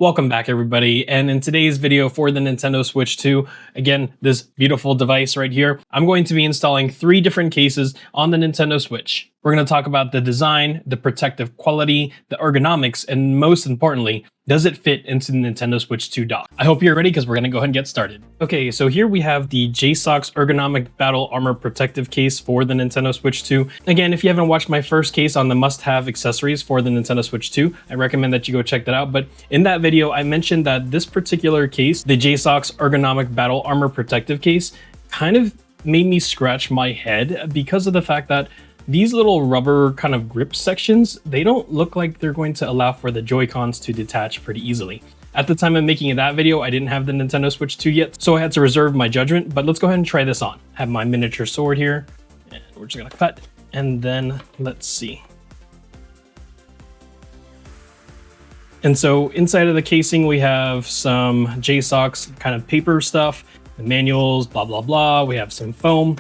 Welcome back, everybody, and in today's video for the Nintendo Switch 2, again, this beautiful device right here, I'm going to be installing 3 different cases on the Nintendo Switch. We're going to talk about the design, the protective quality, the ergonomics, and most importantly, does it fit into the Nintendo Switch 2 dock? I hope you're ready because we're going to go ahead and get started. Okay, so here we have the JSAUX Ergonomic Battle Armor Protective Case for the Nintendo Switch 2. Again, if you haven't watched my first case on the must-have accessories for the Nintendo Switch 2, I recommend that you go check that out. But in that video, I mentioned that this particular case, the JSAUX Ergonomic Battle Armor Protective Case, kind of made me scratch my head because of the fact that these little rubber kind of grip sections, they don't look like they're going to allow for the Joy-Cons to detach pretty easily. At the time of making that video, I didn't have the Nintendo Switch 2 yet, so I had to reserve my judgment, but let's go ahead and try this on. I have my miniature sword here, and we're just gonna cut, and then let's see. And so inside of the casing, we have some JSAUX kind of paper stuff, the manuals, blah, blah, blah. We have some foam.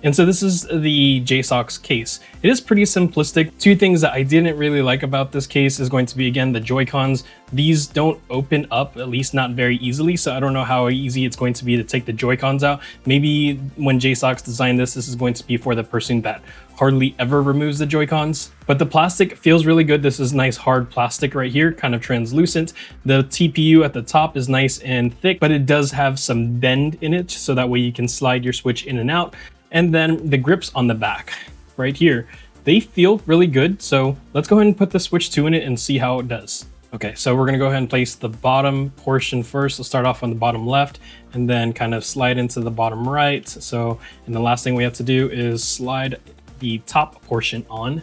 And so this is the JSAUX case. It is pretty simplistic. 2 things that I didn't really like about this case is going to be, again, the Joy-Cons. These don't open up, at least not very easily, so I don't know how easy it's going to be to take the Joy-Cons out. Maybe when JSAUX designed this, this is going to be for the person that hardly ever removes the Joy-Cons. But the plastic feels really good. This is nice hard plastic right here, kind of translucent. The TPU at the top is nice and thick, but it does have some bend in it, so that way you can slide your Switch in and out. And then the grips on the back right here, they feel really good. So let's go ahead and put the Switch 2 in it and see how it does. Okay, so we're gonna go ahead and place the bottom portion first. Let's start off on the bottom left and then kind of slide into the bottom right. So, and the last thing we have to do is slide the top portion on,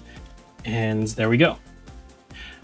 and there we go.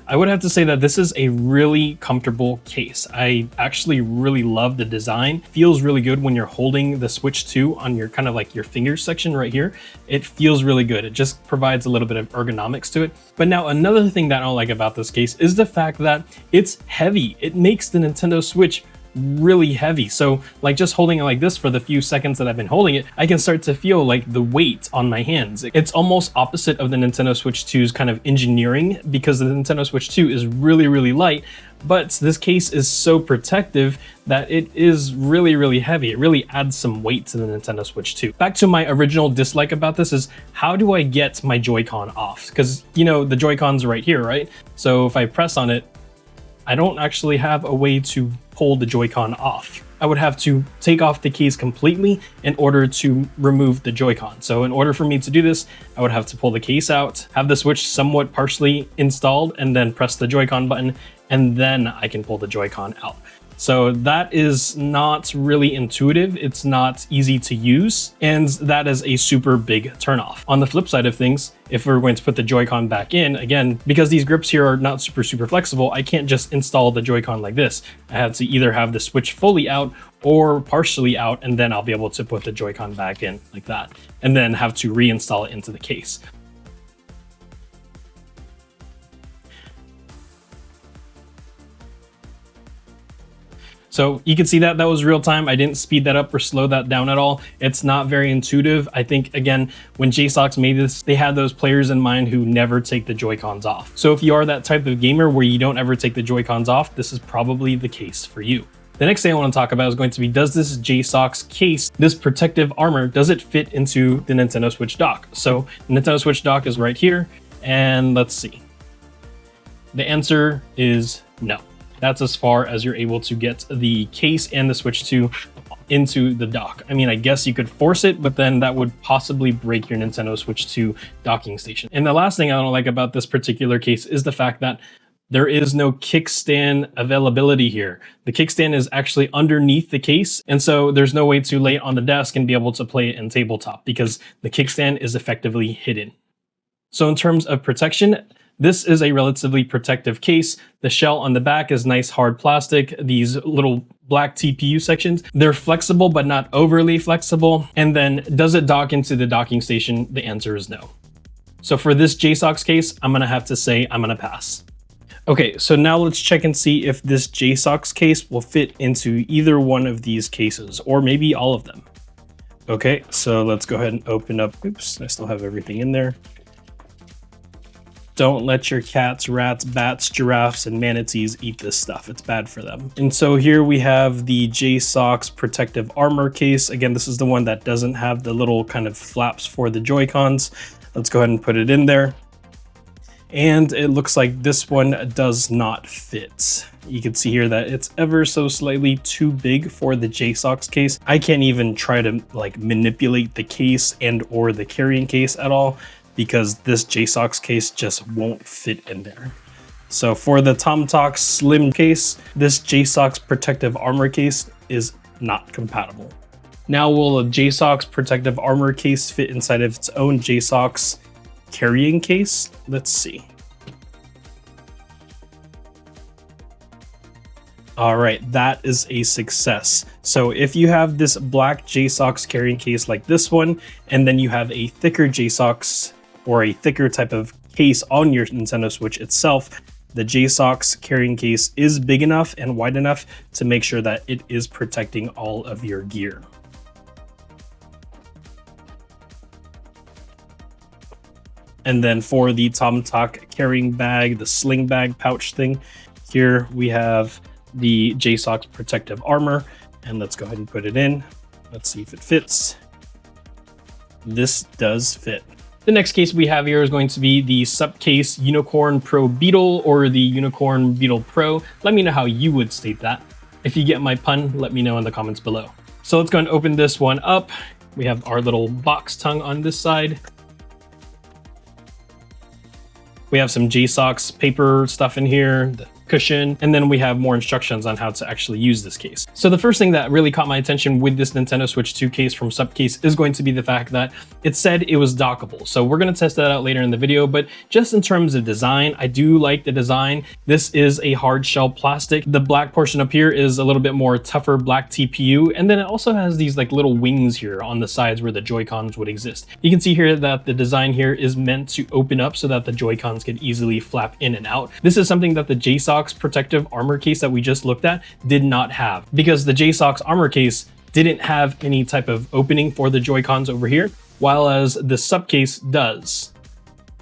I would have to say that this is a really comfortable case. I actually really love the design. Feels really good when you're holding the Switch 2 on your kind of like your fingers section right here. It feels really good. It just provides a little bit of ergonomics to it. But now another thing that I don't like about this case is the fact that it's heavy. It makes the Nintendo Switch really heavy. So like just holding it like this for the few seconds that I've been holding it, I can start to feel like the weight on my hands. It's almost opposite of the Nintendo Switch 2's kind of engineering, because the Nintendo Switch 2 is really, really light, but this case is so protective that it is really, really heavy. It really adds some weight to the Nintendo Switch 2. Back to my original dislike about this is, how do I get my Joy-Con off? Because, you know, the Joy-Cons are right here, right? So if I press on it, I don't actually have a way to pull the Joy-Con off. I would have to take off the case completely in order to remove the Joy-Con. So in order for me to do this, I would have to pull the case out, have the Switch somewhat partially installed, and then press the Joy-Con button, and then I can pull the Joy-Con out. So that is not really intuitive. It's not easy to use, and that is a super big turnoff. On the flip side of things, if we're going to put the Joy-Con back in, again, because these grips here are not super flexible, I can't just install the Joy-Con like this. I have to either have the Switch fully out or partially out, and then I'll be able to put the Joy-Con back in like that, and then have to reinstall it into the case. So you can see that was real time. I didn't speed that up or slow that down at all. It's not very intuitive. I think, again, when JSAUX made this, they had those players in mind who never take the Joy-Cons off. So if you are that type of gamer where you don't ever take the Joy-Cons off, this is probably the case for you. The next thing I want to talk about is going to be, does this JSAUX case, this protective armor, does it fit into the Nintendo Switch dock? So the Nintendo Switch dock is right here, and let's see. The answer is no. That's as far as you're able to get the case and the Switch 2 into the dock. I mean, I guess you could force it, but then that would possibly break your Nintendo Switch 2 docking station. And the last thing I don't like about this particular case is the fact that there is no kickstand availability here. The kickstand is actually underneath the case, and so there's no way to lay it on the desk and be able to play it in tabletop because the kickstand is effectively hidden. So in terms of protection, this is a relatively protective case. The shell on the back is nice hard plastic. These little black TPU sections, they're flexible but not overly flexible. And then does it dock into the docking station? The answer is no. So for this JSAUX case, I'm gonna have to say I'm gonna pass. Okay, so now let's check and see if this JSAUX case will fit into either one of these cases, or maybe all of them. Okay, so let's go ahead and open up. Oops, I still have everything in there. don't let your cats, rats, bats, giraffes, and manatees eat this stuff. It's bad for them. And so here we have the JSAUX protective armor case. Again, this is the one that doesn't have the little kind of flaps for the Joy-Cons. Let's go ahead and put it in there. And it looks like this one does not fit. You can see here that it's ever so slightly too big for the JSAUX case. I can't even try to like manipulate the case and or the carrying case at all because this JSAUX case just won't fit in there. So for the TomTalk Slim case, this JSAUX protective armor case is not compatible. Now will a JSAUX protective armor case fit inside of its own JSAUX carrying case? Let's see. All right, that is a success. So if you have this black JSAUX carrying case like this one, and then you have a thicker JSAUX or a thicker type of case on your Nintendo Switch itself, the JSAUX carrying case is big enough and wide enough to make sure that it is protecting all of your gear. And then for the TomTalk carrying bag, the sling bag pouch thing, here we have the JSAUX protective armor, and let's go ahead and put it in. Let's see if it fits. This does fit. The next case we have here is going to be the SUPCASE Unicorn Pro Beetle or the Unicorn Beetle Pro. Let me know how you would state that. If you get my pun, let me know in the comments below. So let's go and open this one up. We have our little box tongue on this side. We have some JSAUX paper stuff in here, the cushion, and then we have more instructions on how to actually use this case. So the first thing that really caught my attention with this Nintendo Switch 2 case from SUPCASE is going to be the fact that it said it was dockable. So we're going to test that out later in the video, but just in terms of design, I do like the design. This is a hard shell plastic. The black portion up here is a little bit more tougher black TPU, and then it also has these like little wings here on the sides where the Joy-Cons would exist. You can see here that the design here is meant to open up so that the Joy-Cons can easily flap in and out. This is something that the JSAUX protective armor case that we just looked at did not have, because the JSAUX armor case didn't have any type of opening for the Joy-Cons over here, while as the SUPCASE does.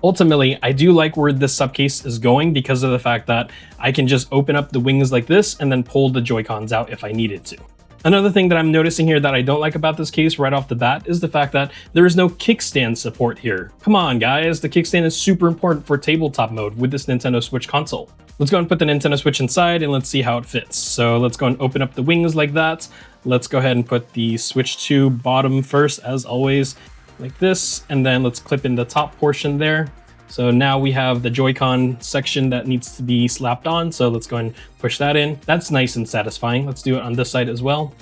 Ultimately, I do like where this SUPCASE is going because of the fact that I can just open up the wings like this and then pull the Joy-Cons out if I needed to. Another thing that I'm noticing here that I don't like about this case right off the bat is the fact that there is no kickstand support here. Come on guys, the kickstand is super important for tabletop mode with this Nintendo Switch console. Let's go and put the Nintendo Switch inside and let's see how it fits. So let's go and open up the wings like that. Let's go ahead and put the Switch 2 bottom first, as always, like this. And then let's clip in the top portion there. So now we have the Joy-Con section that needs to be slapped on. So let's go and push that in. That's nice and satisfying. Let's do it on this side as well.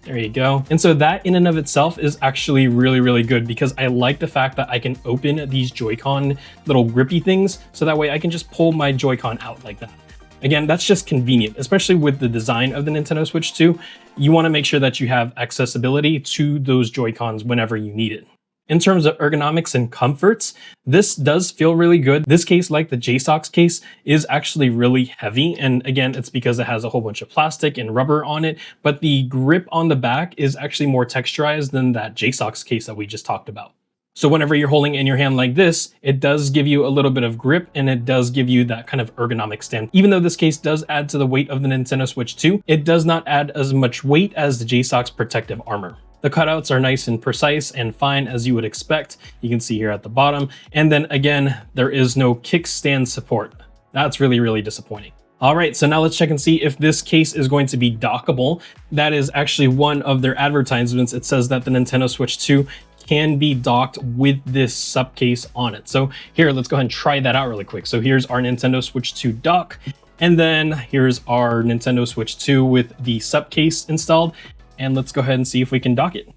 There you go. And so that in and of itself is actually really, really good because I like the fact that I can open these Joy-Con little grippy things. So that way I can just pull my Joy-Con out like that. Again, that's just convenient, especially with the design of the Nintendo Switch 2. You want to make sure that you have accessibility to those Joy-Cons whenever you need it. In terms of ergonomics and comforts, this does feel really good. This case, like the JSAUX case, is actually really heavy. And again, it's because it has a whole bunch of plastic and rubber on it, but the grip on the back is actually more texturized than that JSAUX case that we just talked about. So whenever you're holding in your hand like this, it does give you a little bit of grip and it does give you that kind of ergonomic stand. Even though this case does add to the weight of the Nintendo Switch 2, it does not add as much weight as the JSAUX protective armor. The cutouts are nice and precise and fine as you would expect. You can see here at the bottom. And then again, there is no kickstand support. That's really, really disappointing. All right, so now let's check and see if this case is going to be dockable. That is actually one of their advertisements. It says that the Nintendo Switch 2 can be docked with this SUPCASE on it. So here, let's go ahead and try that out really quick. So here's our Nintendo Switch 2 dock. And then here's our Nintendo Switch 2 with the SUPCASE installed. And let's go ahead and see if we can dock it.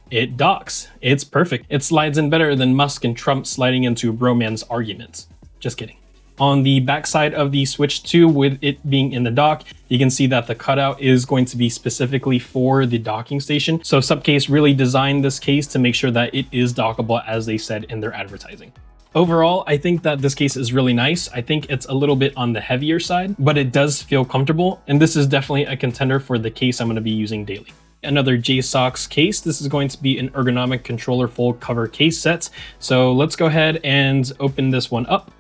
It docks. It's perfect. It slides in better than Musk and Trump sliding into bromance arguments. Just kidding. On the backside of the Switch 2, with it being in the dock, you can see that the cutout is going to be specifically for the docking station. So SUPCASE really designed this case to make sure that it is dockable as they said in their advertising. Overall, I think that this case is really nice. I think it's a little bit on the heavier side, but it does feel comfortable. And this is definitely a contender for the case I'm going to be using daily. another JSAUX case. This is going to be an ergonomic controller full cover case set. So let's go ahead and open this one up.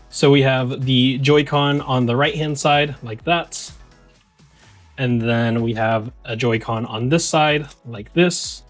So we have the Joy-Con on the right-hand side like that. And then we have a Joy-Con on this side like this.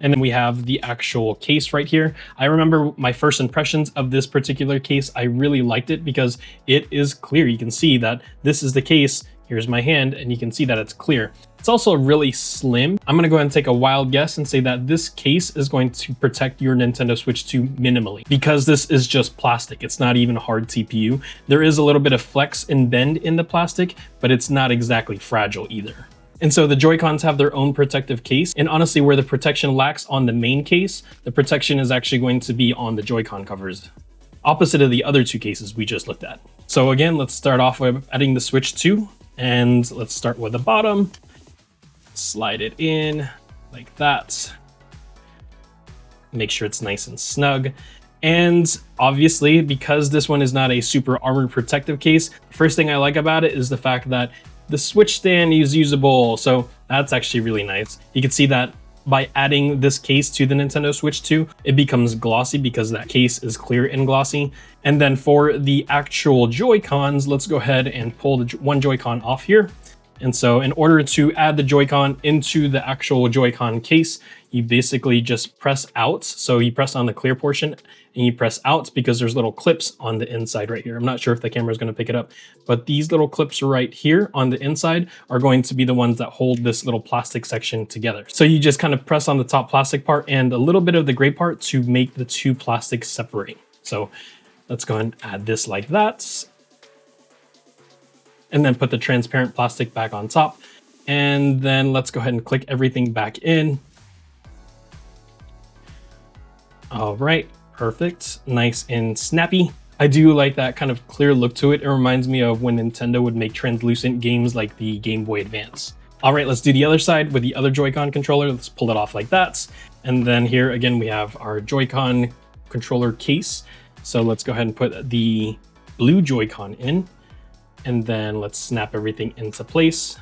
And then we have the actual case right here. I remember my first impressions of this particular case. I really liked it because it is clear. You can see that this is the case. Here's my hand, and you can see that it's clear. It's also really slim. I'm gonna go ahead and take a wild guess and say that this case is going to protect your Nintendo Switch 2 minimally, because this is just plastic. It's not even hard TPU. There is a little bit of flex and bend in the plastic, but it's not exactly fragile either. And so the Joy-Cons have their own protective case, and honestly, where the protection lacks on the main case, the protection is actually going to be on the Joy-Con covers, opposite of the other two cases we just looked at. So again, let's start off with adding the Switch 2, and let's start with the bottom, slide it in like that, make sure it's nice and snug. And obviously, because this one is not a super armored protective case, the first thing I like about it is the fact that the Switch stand is usable, so that's actually really nice. You can see that by adding this case to the Nintendo Switch 2, it becomes glossy because that case is clear and glossy. And then for the actual Joy-Cons, let's go ahead and pull the one Joy-Con off here. And so in order to add the Joy-Con into the actual Joy-Con case, you basically just press out. So you press on the clear portion and you press out because there's little clips on the inside right here. I'm not sure if the camera is going to pick it up, but these little clips right here on the inside are going to be the ones that hold this little plastic section together. So you just kind of press on the top plastic part and a little bit of the gray part to make the two plastics separate. So let's go ahead and add this like that. And then put the transparent plastic back on top. And then let's go ahead and click everything back in. All right, perfect, nice and snappy. I do like that kind of clear look to it. It reminds me of when Nintendo would make translucent games like the Game Boy Advance. All right, let's do the other side with the other Joy-Con controller. Let's pull it off like that. And then here again, we have our Joy-Con controller case. So let's go ahead and put the blue Joy-Con in. And then let's snap everything into place.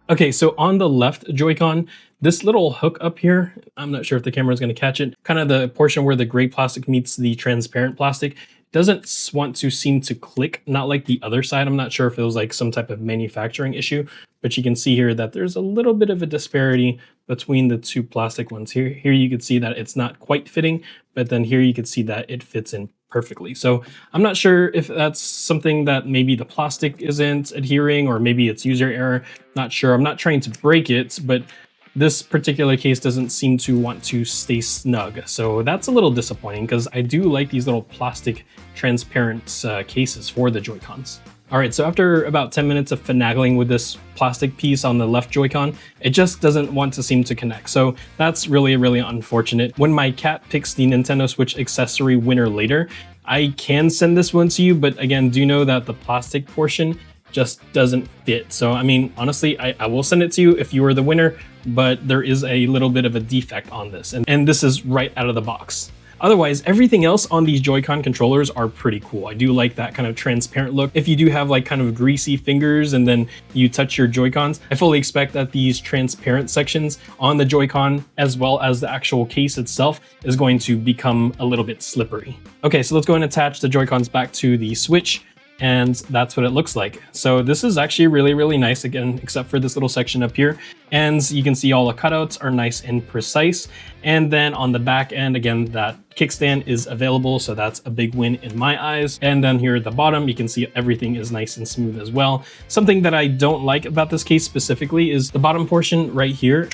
Okay, so on the left Joy-Con, this little hook up here, I'm not sure if the camera is going to catch it, kind of the portion where the gray plastic meets the transparent plastic, doesn't want to seem to click, not like the other side. I'm not sure if it was like some type of manufacturing issue, but you can see here that there's a little bit of a disparity between the two plastic ones. Here you can see that it's not quite fitting, but then here you can see that it fits in perfectly. So I'm not sure if that's something that maybe the plastic isn't adhering or maybe it's user error. Not sure. I'm not trying to break it, but this particular case doesn't seem to want to stay snug. So that's a little disappointing because I do like these little plastic transparent cases for the Joy-Cons. All right, so after about 10 minutes of finagling with this plastic piece on the left Joy-Con, it just doesn't want to seem to connect. So that's really, really unfortunate. When my cat picks the Nintendo Switch accessory winner later, I can send this one to you, but again, do know that the plastic portion just doesn't fit. So, I mean, honestly, I will send it to you if you are the winner, but there is a little bit of a defect on this, and this is right out of the box. Otherwise, everything else on these Joy-Con controllers are pretty cool. I do like that kind of transparent look. If you do have like kind of greasy fingers and then you touch your Joy-Cons, I fully expect that these transparent sections on the Joy-Con, as well as the actual case itself, is going to become a little bit slippery. Okay, so let's go and attach the Joy-Cons back to the Switch. And that's what it looks like. So this is actually really, really nice, again, except for this little section up here. And you can see all the cutouts are nice and precise. And then on the back end, again, that kickstand is available. So that's a big win in my eyes. And then here at the bottom, you can see everything is nice and smooth as well. Something that I don't like about this case specifically is the bottom portion right here.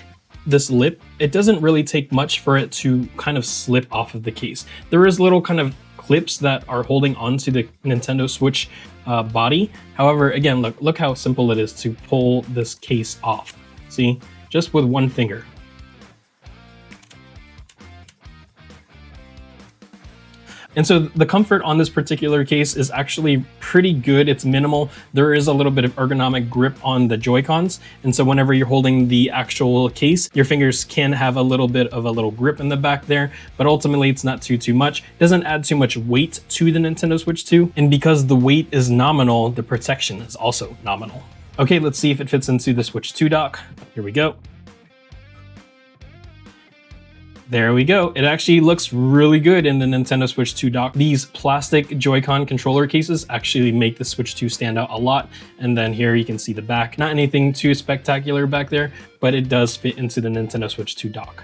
This lip, it doesn't really take much for it to kind of slip off of the case. There is little kind of clips that are holding onto the Nintendo Switch body. However, again, look how simple it is to pull this case off. See, just with one finger. And so the comfort on this particular case is actually pretty good. It's minimal. There is a little bit of ergonomic grip on the Joy-Cons. And so whenever you're holding the actual case, your fingers can have a little bit of a little grip in the back there, but ultimately it's not too much. It doesn't add too much weight to the Nintendo Switch 2. And because the weight is nominal, the protection is also nominal. Okay, let's see if it fits into the Switch 2 dock. Here we go. There we go. It actually looks really good in the Nintendo Switch 2 dock. These plastic Joy-Con controller cases actually make the Switch 2 stand out a lot. And then here you can see the back. Not anything too spectacular back there, but it does fit into the Nintendo Switch 2 dock.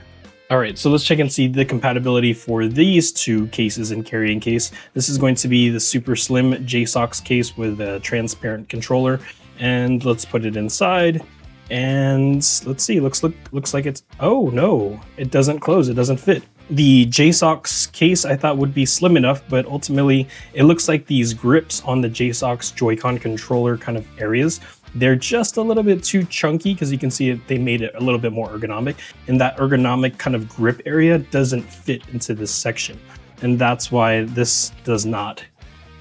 All right, so let's check and see the compatibility for these two cases and carrying case. This is going to be the super slim JSAUX case with a transparent controller. And let's put it inside. And let's see, looks like it's, oh no, it doesn't close, it doesn't fit. The JSAUX case I thought would be slim enough, but ultimately it looks like these grips on the JSAUX Joy-Con controller kind of areas, they're just a little bit too chunky because you can see they made it a little bit more ergonomic, and that ergonomic kind of grip area doesn't fit into this section. And that's why this does not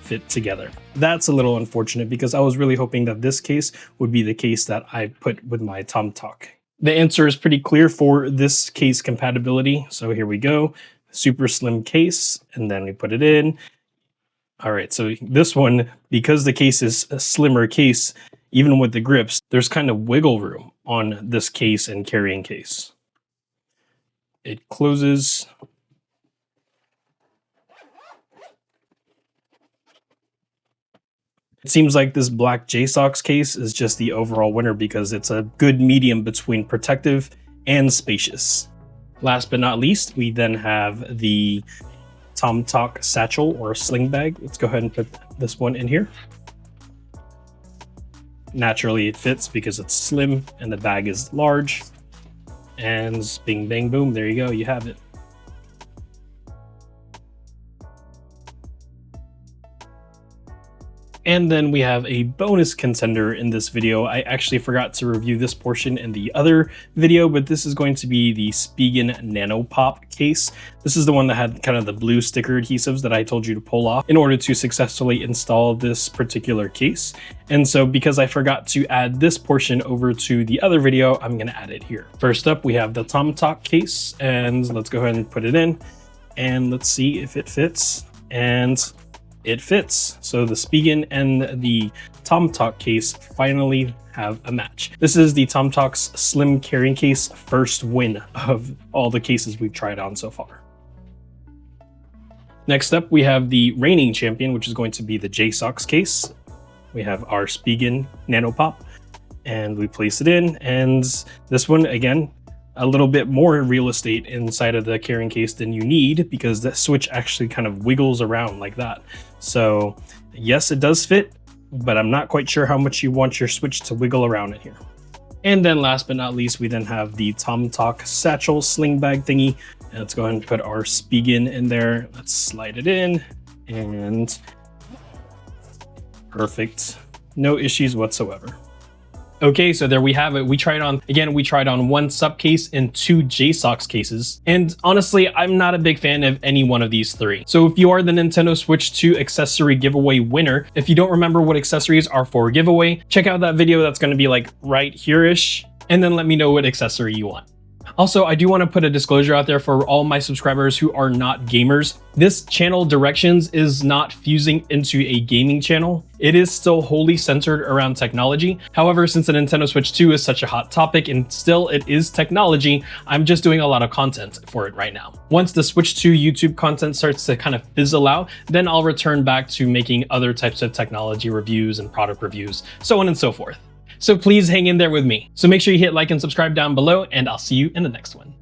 fit together. That's a little unfortunate because I was really hoping that this case would be the case that I put with my TomTalk. The answer is pretty clear for this case compatibility. So here we go, super slim case, and then we put it in. All right, so this one, because the case is a slimmer case, even with the grips, there's kind of wiggle room on this case and carrying case. It closes. It seems like this black JSAUX case is just the overall winner because it's a good medium between protective and spacious. Last but not least, we then have the TomTalk satchel or sling bag. Let's go ahead and put this one in here. Naturally, it fits because it's slim and the bag is large. And bing, bang, boom, there you go, you have it. And then we have a bonus contender in this video. I actually forgot to review this portion in the other video, but this is going to be the Spigen Nano Pop case. This is the one that had kind of the blue sticker adhesives that I told you to pull off in order to successfully install this particular case. And so because I forgot to add this portion over to the other video, I'm gonna add it here. First up, we have the TomTalk case, and let's go ahead and put it in. And let's see if it fits. And it fits. So the Spigen and the TomTalk case finally have a match. This is the TomTalk's slim carrying case first win of all the cases we've tried on so far. Next up, we have the reigning champion, which is going to be the JSAUX case. We have our Spigen Nano Pop, and we place it in. And this one, again, a little bit more real estate inside of the carrying case than you need because the Switch actually kind of wiggles around like that. So yes, it does fit, but I'm not quite sure how much you want your Switch to wiggle around in here. And then last but not least, we then have the TomTalk satchel sling bag thingy. And let's go ahead and put our Spigen in there. Let's slide it in and perfect. No issues whatsoever. Okay, so there we have it. We tried on one SUP case and two JSAUX cases. And honestly, I'm not a big fan of any one of these three. So if you are the Nintendo Switch 2 accessory giveaway winner, if you don't remember what accessories are for giveaway, check out that video that's gonna be like right here-ish, and then let me know what accessory you want. Also, I do want to put a disclosure out there for all my subscribers who are not gamers. This channel directions is not fusing into a gaming channel. It is still wholly centered around technology. However, since the Nintendo Switch 2 is such a hot topic and still it is technology, I'm just doing a lot of content for it right now. Once the Switch 2 YouTube content starts to kind of fizzle out, then I'll return back to making other types of technology reviews and product reviews, so on and so forth. So please hang in there with me. So make sure you hit like and subscribe down below, and I'll see you in the next one.